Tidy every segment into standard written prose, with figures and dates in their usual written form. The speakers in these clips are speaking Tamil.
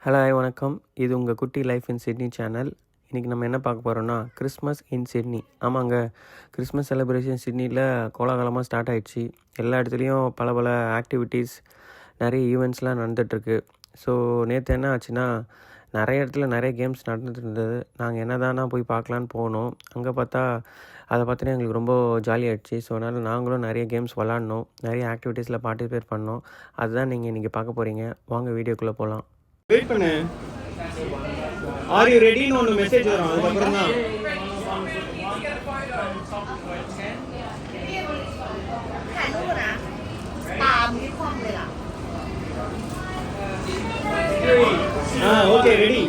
ஹலோ வணக்கம். இது உங்கள் குட்டி லைஃப் இன் சிட்னி சேனல். இன்றைக்கி நம்ம என்ன பார்க்க போகிறோன்னா கிறிஸ்மஸ் இன் சிட்னி. ஆமாங்க, கிறிஸ்மஸ் செலிப்ரேஷன் சிட்னியில் கோலாகலமாக ஸ்டார்ட் ஆகிடுச்சு. எல்லா இடத்துலையும் பல பல ஆக்டிவிட்டீஸ், நிறைய ஈவெண்ட்ஸ்லாம் நடந்துகிட்ருக்கு. ஸோ நேற்று என்ன ஆச்சுன்னா, நிறைய இடத்துல நிறைய கேம்ஸ் நடந்துட்டு இருந்தது. நாங்கள் என்ன தானா போய் பார்க்கலான்னு போனோம். அங்கே பார்த்தா அதை பார்த்தோன்னே எங்களுக்கு ரொம்ப ஜாலியாகிடுச்சு. ஸோ அதனால் நாங்களும் நிறைய கேம்ஸ் விளாட்னோம், நிறைய ஆக்டிவிட்டீஸில் பார்ட்டிசிபேட் பண்ணோம். அதுதான் நீங்கள் இன்றைக்கி பார்க்க போகிறீங்க. வாங்க வீடியோக்குள்ளே போகலாம். வெயிட் பண்ணு. ஆர் யூ ரெடின்னு ஒன்று மெசேஜ் வரும். அதுக்கப்புறம் தான் ஓகே ரெடி.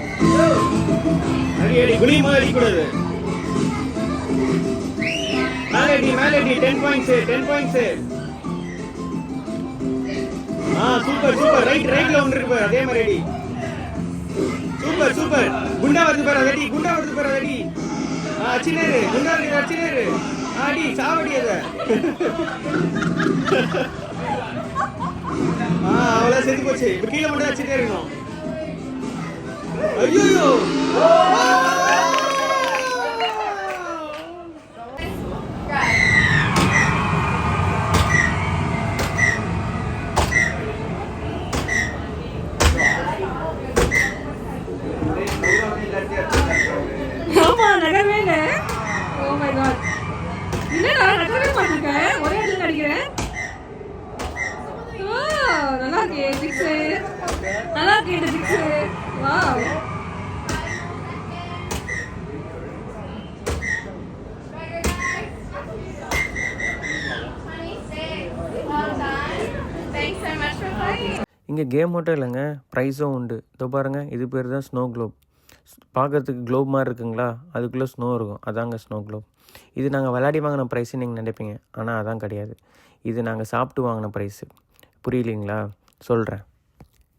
ரெடி குளிமா அடிக்கூடாது. மேலடி 10 பாயிண்ட்ஸ். சூப்பர் ரைட்ல ஒன்று இருக்கு பாரு, அதே மாதிரி ரெடி. சூப்பர் குண்டா வருது பாரு, ரெடி. அச்சினேரு குண்டா இருக்கு, அச்சினேரு ஆடி சாவடி அத. அவ்வளோ செஞ்சு போச்சு. இப்போ கீழே மட்டும் அச்சினே இருக்கணும். ஐயோ இங்கே கேம் மட்டும் இல்லைங்க, ப்ரைஸும் உண்டு. இதோ பாருங்கள், இது பேர் தான் ஸ்னோ க்ளோப். பார்க்குறதுக்கு க்ளோப் மாதிரி இருக்குங்களா, அதுக்குள்ளே ஸ்னோ இருக்கும், அதாங்க ஸ்னோ க்ளோப். இது நாங்கள் விளையாடி வாங்கின ப்ரைஸுன்னு நீங்கள் நினைப்பீங்க, ஆனால் அதான் கிடையாது. இது நாங்கள் சாப்பிட்டு வாங்கின ப்ரைஸு. புரியலைங்களா? சொல்கிறேன்.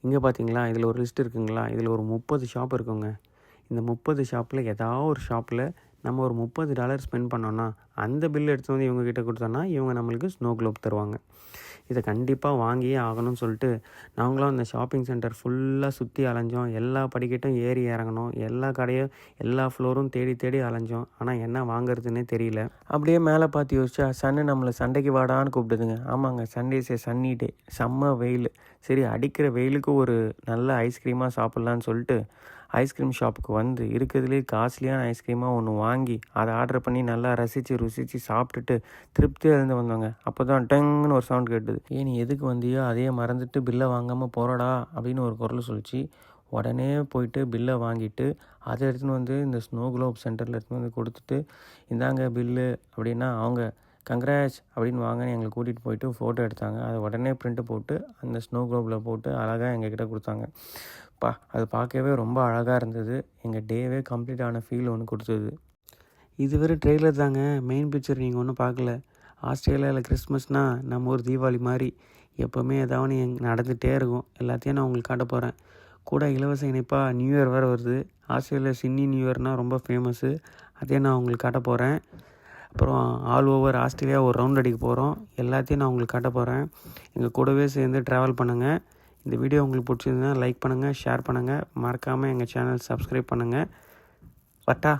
இங்கே பார்த்தீங்களா, இதில் ஒரு லிஸ்ட் இருக்குங்களா, இதில் ஒரு 30 ஷாப் இருக்குங்க. இந்த 30 ஷாப்பில் ஏதாவது ஒரு ஷாப்பில் நம்ம ஒரு $30 ஸ்பெண்ட் பண்ணோன்னா அந்த பில் எடுத்து வந்து இவங்ககிட்ட கொடுத்தோன்னா இவங்க நம்மளுக்கு ஸ்னோ க்ளோப் தருவாங்க. இதை கண்டிப்பாக வாங்கியே ஆகணும்னு சொல்லிட்டு நாங்களும் அந்த ஷாப்பிங் சென்டர் ஃபுல்லாக சுற்றி அலைஞ்சோம். எல்லா படிக்கட்டும் ஏறி இறங்கணும், எல்லா கடையும் எல்லா ஃப்ளோரும் தேடி அலைஞ்சோம். ஆனால் என்ன வாங்குறதுன்னே தெரியல. அப்படியே மேலே பார்த்து யோசிச்சா சன்னு நம்மளை சண்டைக்கு வாடான்னு கூப்பிடுதுங்க. ஆமாங்க, சண்டேஸே சன்னி டே, செம்ம வெயில். சரி, அடிக்கிற வெயிலுக்கு ஒரு நல்ல ஐஸ்கிரீமாக சாப்பிட்லான்னு சொல்லிட்டு ஐஸ்கிரீம் ஷாப்புக்கு வந்து இருக்கிறதுலே காஸ்ட்லியான ஐஸ்கிரீமாக ஒன்று வாங்கி அதை ஆர்டர் பண்ணி நல்லா ருசித்து சாப்பிட்டுட்டு திருப்தியாக இருந்து வந்தாங்க. அப்போ தான் டங்குன்னு ஒரு சவுண்ட் கேட்டுது. நீ எதுக்கு வந்தியோ அதையே மறந்துட்டு பில்லை வாங்காமல் போகிறடா அப்படின்னு ஒரு குரல் சொல்லிச்சு. உடனே போயிட்டு பில்லை வாங்கிட்டு அதை எடுத்துன்னு வந்து இந்த ஸ்னோ க்ளோப் சென்டரில் எடுத்துன்னு வந்து கொடுத்துட்டு இந்தாங்க பில்லு அப்படின்னா அவங்க கங்க்ராட்ஸ் அப்படின்னு வாங்கன்னு எங்களை கூட்டிகிட்டு போயிட்டு ஃபோட்டோ எடுத்தாங்க. அதை உடனே ப்ரிண்ட்டு போட்டு அந்த ஸ்னோ க்ளோப்பில் போட்டு அழகாக எங்ககிட்ட கொடுத்தாங்க. அது பார்க்கவே ரொம்ப அழகாக இருந்தது. எங்கள் டேவே கம்ப்ளீட் ஆன ஃபீல் ஒன்று கொடுத்தது. இது வெறும் ட்ரெய்லர் தாங்க, மெயின் பிக்சர் நீங்கள் ஒன்றும் பார்க்கல. ஆஸ்திரேலியாவில் கிறிஸ்மஸ்னால் நம்ம ஒரு தீபாவளி மாதிரி எப்போவுமே ஏதாவது நடந்துகிட்டே இருக்கும். எல்லாத்தையும் நான் உங்களுக்கு காட்ட போகிறேன். கூட இலவச இணைப்பாக நியூ இயர் வேறு வருது. ஆஸ்திரேலியா சிட்னி நியூ இயர்னால் ரொம்ப ஃபேமஸ்ஸு. அதையும் நான் உங்களுக்கு காட்ட போகிறேன். அப்புறம் ஆல் ஓவர் ஆஸ்திரேலியா ஒரு ரவுண்ட் அடிக்க போகிறோம். எல்லாத்தையும் நான் உங்களுக்கு காட்ட போகிறேன். எங்கள் கூடவே சேர்ந்து ட்ராவல் பண்ணுங்கள். இந்த வீடியோ உங்களுக்கு பிடிச்சிருந்தா லைக் பண்ணுங்கள், ஷேர் பண்ணுங்கள். மறக்காமல் எங்கள் சேனல் சப்ஸ்கிரைப் பண்ணுங்கள். வட்டா.